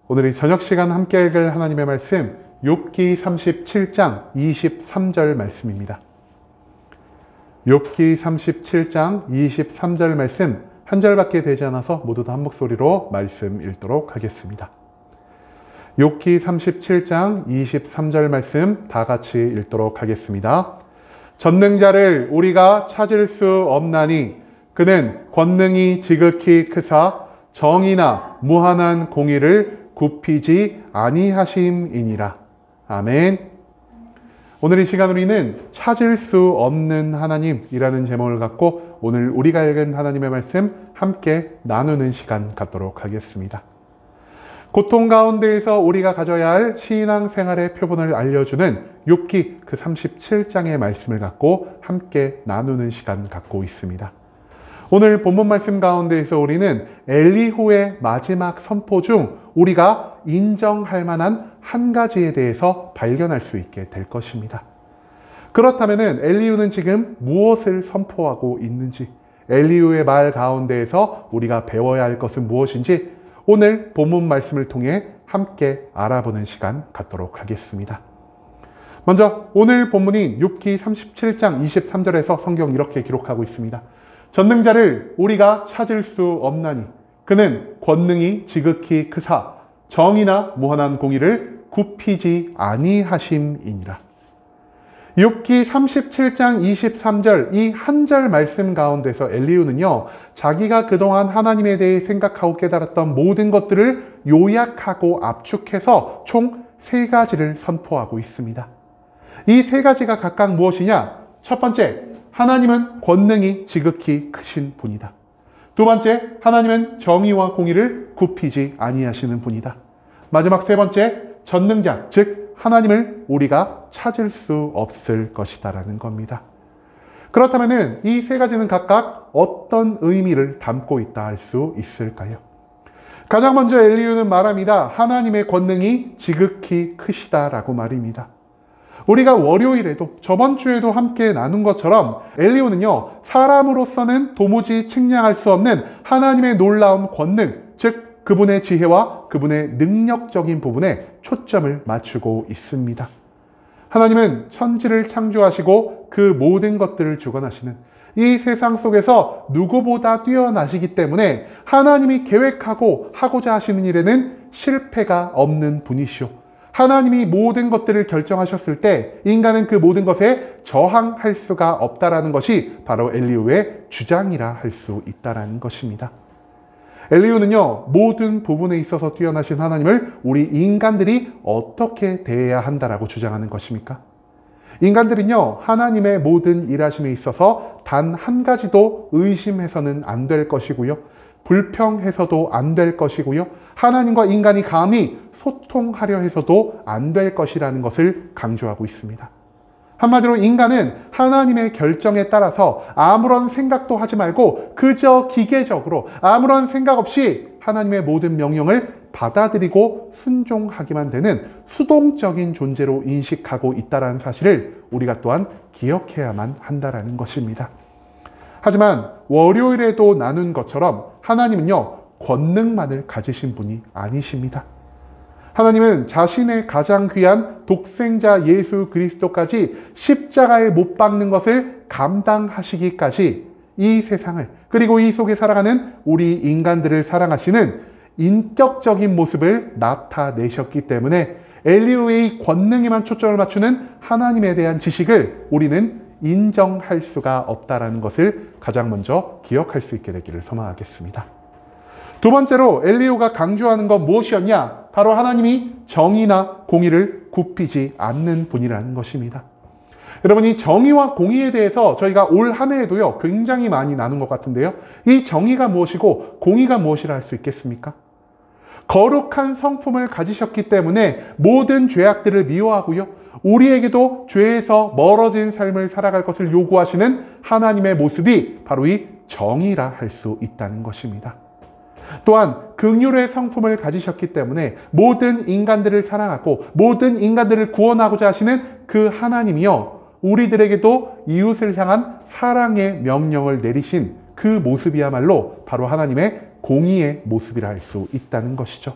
오늘 이 저녁 시간 함께 읽을 하나님의 말씀 욥기 37장 23절 말씀입니다. 욥기 37장 23절 말씀 한 절밖에 되지 않아서 모두 다 한 목소리로 말씀 읽도록 하겠습니다. 욥기 37장 23절 말씀 다 같이 읽도록 하겠습니다. 전능자를 우리가 찾을 수 없나니 그는 권능이 지극히 크사 정의나 무한한 공의를 굽히지 아니하심이니라. 아멘. 오늘 이 시간 우리는 찾을 수 없는 하나님이라는 제목을 갖고 오늘 우리가 읽은 하나님의 말씀 함께 나누는 시간 갖도록 하겠습니다. 고통 가운데에서 우리가 가져야 할 신앙 생활의 표본을 알려주는 욥기 그 37장의 말씀을 갖고 함께 나누는 시간 갖고 있습니다. 오늘 본문 말씀 가운데에서 우리는 엘리후의 마지막 선포 중 우리가 인정할 만한 한 가지에 대해서 발견할 수 있게 될 것입니다. 그렇다면 엘리후는 지금 무엇을 선포하고 있는지, 엘리후의 말 가운데에서 우리가 배워야 할 것은 무엇인지 오늘 본문 말씀을 통해 함께 알아보는 시간 갖도록 하겠습니다. 먼저 오늘 본문인 욥기 37장 23절에서 성경 이렇게 기록하고 있습니다. 전능자를 우리가 찾을 수 없나니 그는 권능이 지극히 크사 정의나 무한한 공의를 굽히지 아니하심이니라. 욥기 37장 23절 이 한 절 말씀 가운데서 엘리후는요, 자기가 그동안 하나님에 대해 생각하고 깨달았던 모든 것들을 요약하고 압축해서 총 3가지를 선포하고 있습니다. 이 3가지가 각각 무엇이냐? 첫 번째, 하나님은 권능이 지극히 크신 분이다. 두 번째, 하나님은 정의와 공의를 굽히지 아니하시는 분이다. 마지막 세 번째, 전능자, 즉 하나님을 우리가 찾을 수 없을 것이다라는 겁니다. 그렇다면 이 3가지는 각각 어떤 의미를 담고 있다 할 수 있을까요? 가장 먼저 엘리후는 말합니다. 하나님의 권능이 지극히 크시다라고 말입니다. 우리가 월요일에도 저번 주에도 함께 나눈 것처럼 엘리후는요, 사람으로서는 도무지 측량할 수 없는 하나님의 놀라운 권능, 즉 그분의 지혜와 그분의 능력적인 부분에 초점을 맞추고 있습니다. 하나님은 천지를 창조하시고 그 모든 것들을 주관하시는 이 세상 속에서 누구보다 뛰어나시기 때문에 하나님이 계획하고 하고자 하시는 일에는 실패가 없는 분이시오. 하나님이 모든 것들을 결정하셨을 때 인간은 그 모든 것에 저항할 수가 없다라는 것이 바로 엘리후의 주장이라 할 수 있다라는 것입니다. 엘리후는요, 모든 부분에 있어서 뛰어나신 하나님을 우리 인간들이 어떻게 대해야 한다라고 주장하는 것입니까? 인간들은요, 하나님의 모든 일하심에 있어서 단 한 가지도 의심해서는 안 될 것이고요, 불평해서도 안 될 것이고요, 하나님과 인간이 감히 소통하려 해서도 안 될 것이라는 것을 강조하고 있습니다. 한마디로 인간은 하나님의 결정에 따라서 아무런 생각도 하지 말고 그저 기계적으로 아무런 생각 없이 하나님의 모든 명령을 받아들이고 순종하기만 되는 수동적인 존재로 인식하고 있다는 사실을 우리가 또한 기억해야만 한다는 것입니다. 하지만 월요일에도 나눈 것처럼 하나님은요, 권능만을 가지신 분이 아니십니다. 하나님은 자신의 가장 귀한 독생자 예수 그리스도까지 십자가에 못 박는 것을 감당하시기까지 이 세상을, 그리고 이 속에 살아가는 우리 인간들을 사랑하시는 인격적인 모습을 나타내셨기 때문에 엘리후의 권능에만 초점을 맞추는 하나님에 대한 지식을 우리는 인정할 수가 없다는 것을 가장 먼저 기억할 수 있게 되기를 소망하겠습니다. 두 번째로 엘리후가 강조하는 건 무엇이었냐? 바로 하나님이 정의나 공의를 굽히지 않는 분이라는 것입니다. 여러분, 이 정의와 공의에 대해서 저희가 올 한 해에도요, 굉장히 많이 나눈 것 같은데요. 이 정의가 무엇이고 공의가 무엇이라 할 수 있겠습니까? 거룩한 성품을 가지셨기 때문에 모든 죄악들을 미워하고요, 우리에게도 죄에서 멀어진 삶을 살아갈 것을 요구하시는 하나님의 모습이 바로 이 정의라 할 수 있다는 것입니다. 또한 긍휼의 성품을 가지셨기 때문에 모든 인간들을 사랑하고 모든 인간들을 구원하고자 하시는 그 하나님이요, 우리들에게도 이웃을 향한 사랑의 명령을 내리신 그 모습이야말로 바로 하나님의 공의의 모습이라 할 수 있다는 것이죠.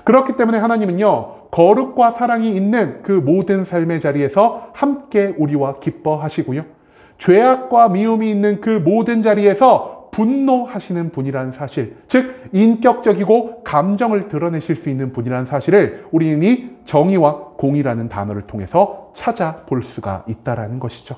그렇기 때문에 하나님은요, 거룩과 사랑이 있는 그 모든 삶의 자리에서 함께 우리와 기뻐하시고요, 죄악과 미움이 있는 그 모든 자리에서 분노하시는 분이라는 사실, 즉 인격적이고 감정을 드러내실 수 있는 분이라는 사실을 우리는 이 정의와 공의라는 단어를 통해서 찾아볼 수가 있다는 것이죠.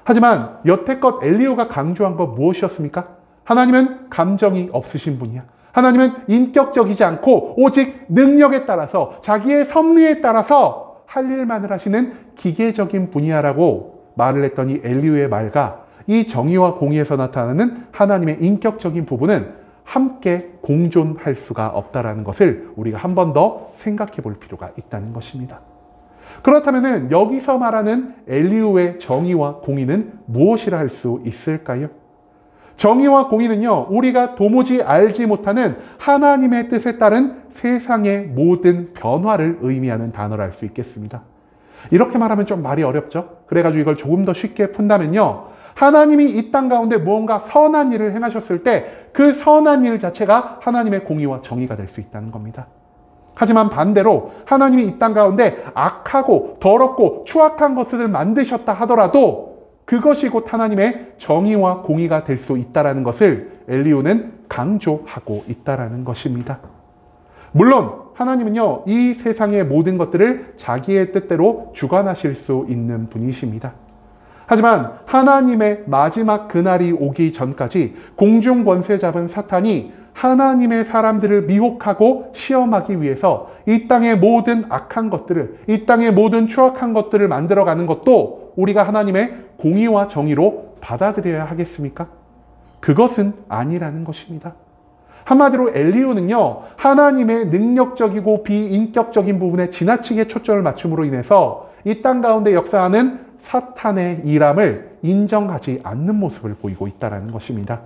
하지만 여태껏 엘리후가 강조한 것 무엇이었습니까? 하나님은 감정이 없으신 분이야. 하나님은 인격적이지 않고 오직 능력에 따라서, 자기의 섭리에 따라서 할 일만을 하시는 기계적인 분이야라고 말을 했던 이 엘리후의 말과 이 정의와 공의에서 나타나는 하나님의 인격적인 부분은 함께 공존할 수가 없다는 것을 우리가 한 번 더 생각해 볼 필요가 있다는 것입니다. 그렇다면 여기서 말하는 엘리후의 정의와 공의는 무엇이라 할 수 있을까요? 정의와 공의는요, 우리가 도무지 알지 못하는 하나님의 뜻에 따른 세상의 모든 변화를 의미하는 단어를 알 수 있겠습니다. 이렇게 말하면 좀 말이 어렵죠? 그래가지고 이걸 조금 더 쉽게 푼다면요, 하나님이 이 땅 가운데 무언가 선한 일을 행하셨을 때 그 선한 일 자체가 하나님의 공의와 정의가 될 수 있다는 겁니다. 하지만 반대로 하나님이 이 땅 가운데 악하고 더럽고 추악한 것을 만드셨다 하더라도 그것이 곧 하나님의 정의와 공의가 될 수 있다는 것을 엘리후는 강조하고 있다는 것입니다. 물론 하나님은요, 이 세상의 모든 것들을 자기의 뜻대로 주관하실 수 있는 분이십니다. 하지만 하나님의 마지막 그날이 오기 전까지 공중 권세 잡은 사탄이 하나님의 사람들을 미혹하고 시험하기 위해서 이 땅의 모든 악한 것들을, 이 땅의 모든 추악한 것들을 만들어가는 것도 우리가 하나님의 공의와 정의로 받아들여야 하겠습니까? 그것은 아니라는 것입니다. 한마디로 엘리후는요, 하나님의 능력적이고 비인격적인 부분에 지나치게 초점을 맞춤으로 인해서 이 땅 가운데 역사하는 사탄의 일함을 인정하지 않는 모습을 보이고 있다는 것입니다.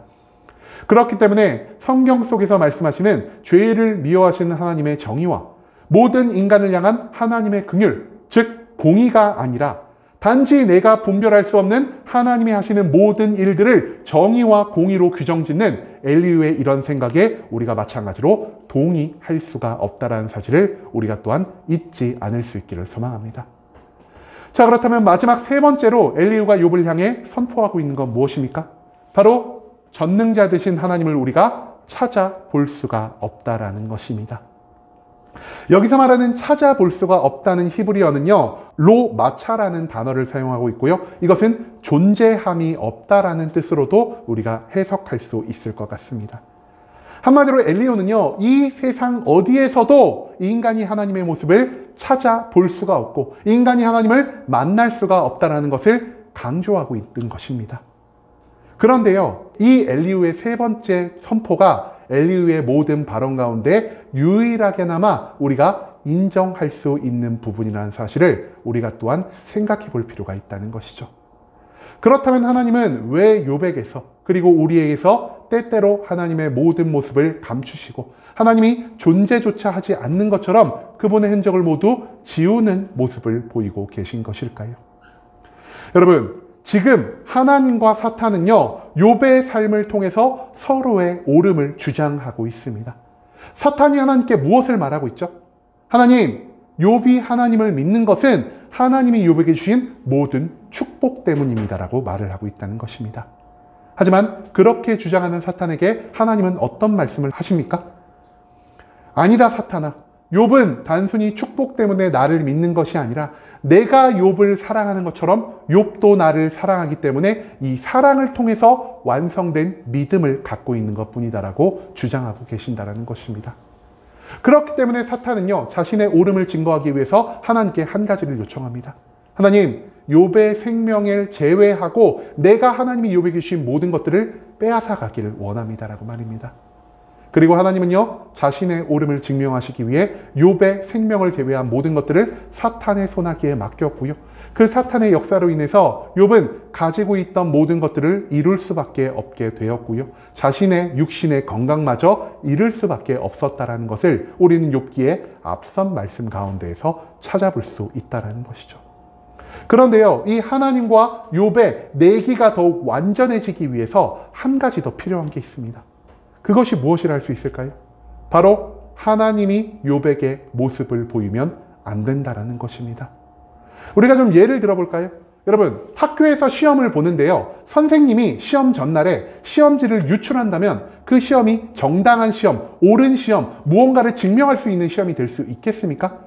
그렇기 때문에 성경 속에서 말씀하시는 죄를 미워하시는 하나님의 정의와 모든 인간을 향한 하나님의 긍휼, 즉 공의가 아니라 단지 내가 분별할 수 없는 하나님이 하시는 모든 일들을 정의와 공의로 규정짓는 엘리후의 이런 생각에 우리가 마찬가지로 동의할 수가 없다는 사실을 우리가 또한 잊지 않을 수 있기를 소망합니다. 자, 그렇다면 마지막 세 번째로 엘리후가 욥을 향해 선포하고 있는 건 무엇입니까? 바로 전능자 되신 하나님을 우리가 찾아볼 수가 없다라는 것입니다. 여기서 말하는 찾아볼 수가 없다는 히브리어는요, 로 마차라는 단어를 사용하고 있고요, 이것은 존재함이 없다라는 뜻으로도 우리가 해석할 수 있을 것 같습니다. 한마디로 엘리후는요, 이 세상 어디에서도 인간이 하나님의 모습을 찾아볼 수가 없고 인간이 하나님을 만날 수가 없다는 것을 강조하고 있는 것입니다. 그런데요, 이 엘리후의 세 번째 선포가 엘리후의 모든 발언 가운데 유일하게나마 우리가 인정할 수 있는 부분이라는 사실을 우리가 또한 생각해 볼 필요가 있다는 것이죠. 그렇다면 하나님은 왜 욥에게서 그리고 우리에게서 때때로 하나님의 모든 모습을 감추시고 하나님이 존재조차 하지 않는 것처럼 그분의 흔적을 모두 지우는 모습을 보이고 계신 것일까요? 여러분, 지금 하나님과 사탄은요, 욥의 삶을 통해서 서로의 옳음을 주장하고 있습니다. 사탄이 하나님께 무엇을 말하고 있죠? 하나님, 욥이 하나님을 믿는 것은 하나님이 욥에게 주신 모든 축복 때문입니다라고 말을 하고 있다는 것입니다. 하지만 그렇게 주장하는 사탄에게 하나님은 어떤 말씀을 하십니까? 아니다, 사탄아. 욥은 단순히 축복 때문에 나를 믿는 것이 아니라 내가 욥을 사랑하는 것처럼 욥도 나를 사랑하기 때문에 이 사랑을 통해서 완성된 믿음을 갖고 있는 것뿐이다라고 주장하고 계신다는 것입니다. 그렇기 때문에 사탄은요, 자신의 옳음을 증거하기 위해서 하나님께 한 가지를 요청합니다. 하나님, 욥의 생명을 제외하고 내가 하나님이 욥에게 주신 모든 것들을 빼앗아 가기를 원합니다라고 말입니다. 그리고 하나님은요, 자신의 옳음을 증명하시기 위해 욥의 생명을 제외한 모든 것들을 사탄의 손아귀에 맡겼고요. 그 사탄의 역사로 인해서 욥은 가지고 있던 모든 것들을 잃을 수밖에 없게 되었고요. 자신의 육신의 건강마저 잃을 수밖에 없었다는 것을 우리는 욥기의 앞선 말씀 가운데에서 찾아볼 수 있다는 것이죠. 그런데요, 이 하나님과 욥의 내기가 더욱 완전해지기 위해서 한 가지 더 필요한 게 있습니다. 그것이 무엇이라 할 수 있을까요? 바로 하나님이 욥에게 모습을 보이면 안 된다라는 것입니다. 우리가 좀 예를 들어볼까요? 여러분, 학교에서 시험을 보는데요. 선생님이 시험 전날에 시험지를 유출한다면 그 시험이 정당한 시험, 옳은 시험, 무언가를 증명할 수 있는 시험이 될 수 있겠습니까?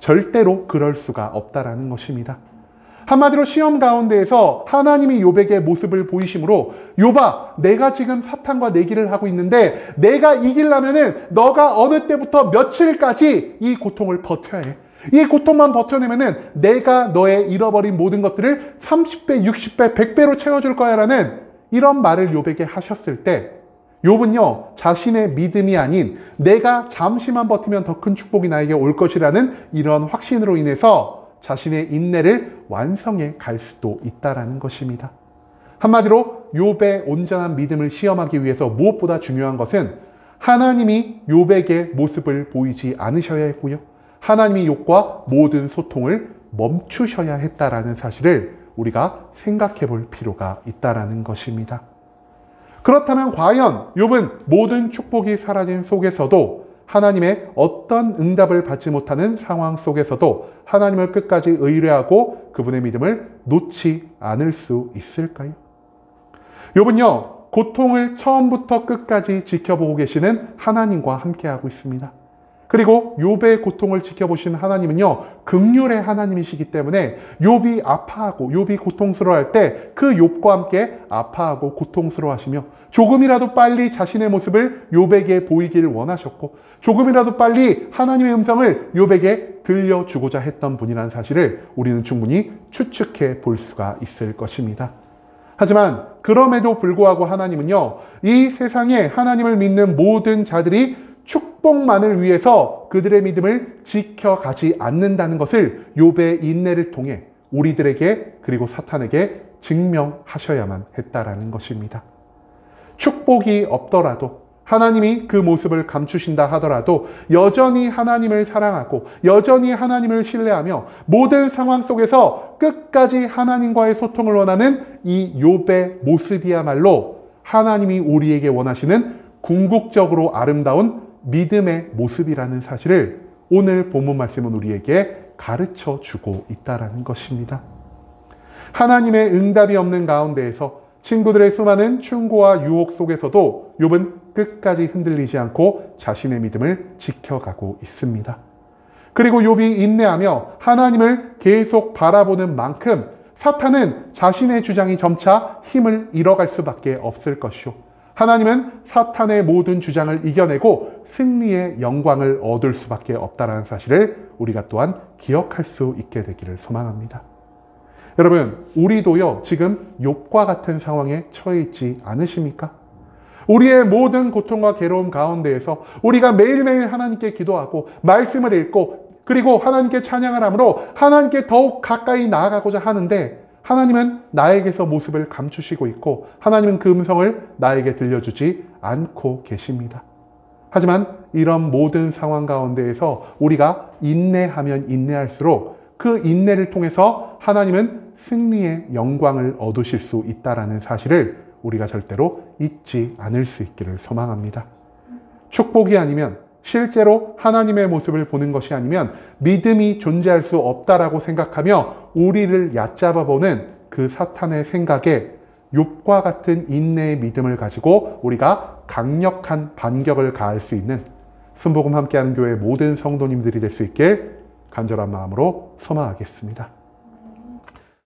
절대로 그럴 수가 없다라는 것입니다. 한마디로 시험 가운데에서 하나님이 욥에게 모습을 보이심으로 욥아, 내가 지금 사탄과 내기를 하고 있는데 내가 이기려면은 너가 어느 때부터 며칠까지 이 고통을 버텨야 해. 이 고통만 버텨내면은 내가 너의 잃어버린 모든 것들을 30배, 60배, 100배로 채워줄 거야 라는 이런 말을 욥에게 하셨을 때 욥은요, 자신의 믿음이 아닌 내가 잠시만 버티면 더 큰 축복이 나에게 올 것이라는 이런 확신으로 인해서 자신의 인내를 완성해 갈 수도 있다라는 것입니다. 한마디로 욥의 온전한 믿음을 시험하기 위해서 무엇보다 중요한 것은 하나님이 욥에게 모습을 보이지 않으셔야 했고요. 하나님이 욥과 모든 소통을 멈추셔야 했다라는 사실을 우리가 생각해 볼 필요가 있다라는 것입니다. 그렇다면 과연 욥은 모든 축복이 사라진 속에서도 하나님의 어떤 응답을 받지 못하는 상황 속에서도 하나님을 끝까지 의뢰하고 그분의 믿음을 놓지 않을 수 있을까요? 욥은요, 고통을 처음부터 끝까지 지켜보고 계시는 하나님과 함께하고 있습니다. 그리고 욥의 고통을 지켜보신 하나님은요, 긍휼의 하나님이시기 때문에 욥이 아파하고 욥이 고통스러워할 때 그 욥과 함께 아파하고 고통스러워하시며 조금이라도 빨리 자신의 모습을 욥에게 보이길 원하셨고 조금이라도 빨리 하나님의 음성을 욥에게 들려주고자 했던 분이라는 사실을 우리는 충분히 추측해 볼 수가 있을 것입니다. 하지만 그럼에도 불구하고 하나님은요, 이 세상에 하나님을 믿는 모든 자들이 축복만을 위해서 그들의 믿음을 지켜가지 않는다는 것을 욥의 인내를 통해 우리들에게 그리고 사탄에게 증명하셔야만 했다라는 것입니다. 축복이 없더라도 하나님이 그 모습을 감추신다 하더라도 여전히 하나님을 사랑하고 여전히 하나님을 신뢰하며 모든 상황 속에서 끝까지 하나님과의 소통을 원하는 이 욥의 모습이야말로 하나님이 우리에게 원하시는 궁극적으로 아름다운 믿음의 모습이라는 사실을 오늘 본문 말씀은 우리에게 가르쳐 주고 있다는 것입니다. 하나님의 응답이 없는 가운데에서 친구들의 수많은 충고와 유혹 속에서도 욥은 끝까지 흔들리지 않고 자신의 믿음을 지켜가고 있습니다. 그리고 욥이 인내하며 하나님을 계속 바라보는 만큼 사탄은 자신의 주장이 점차 힘을 잃어갈 수밖에 없을 것이요. 하나님은 사탄의 모든 주장을 이겨내고 승리의 영광을 얻을 수밖에 없다는 사실을 우리가 또한 기억할 수 있게 되기를 소망합니다. 여러분, 우리도요, 지금 욥과 같은 상황에 처해 있지 않으십니까? 우리의 모든 고통과 괴로움 가운데에서 우리가 매일매일 하나님께 기도하고 말씀을 읽고 그리고 하나님께 찬양을 함으로 하나님께 더욱 가까이 나아가고자 하는데 하나님은 나에게서 모습을 감추시고 있고 하나님은 그 음성을 나에게 들려주지 않고 계십니다. 하지만 이런 모든 상황 가운데에서 우리가 인내하면 인내할수록 그 인내를 통해서 하나님은 승리의 영광을 얻으실 수 있다는 사실을 우리가 절대로 잊지 않을 수 있기를 소망합니다. 축복이 아니면 실제로 하나님의 모습을 보는 것이 아니면 믿음이 존재할 수 없다라고 생각하며 우리를 얕잡아보는 그 사탄의 생각에 욥과 같은 인내의 믿음을 가지고 우리가 강력한 반격을 가할 수 있는 순복음 함께하는 교회 모든 성도님들이 될 수 있길 간절한 마음으로 소망하겠습니다.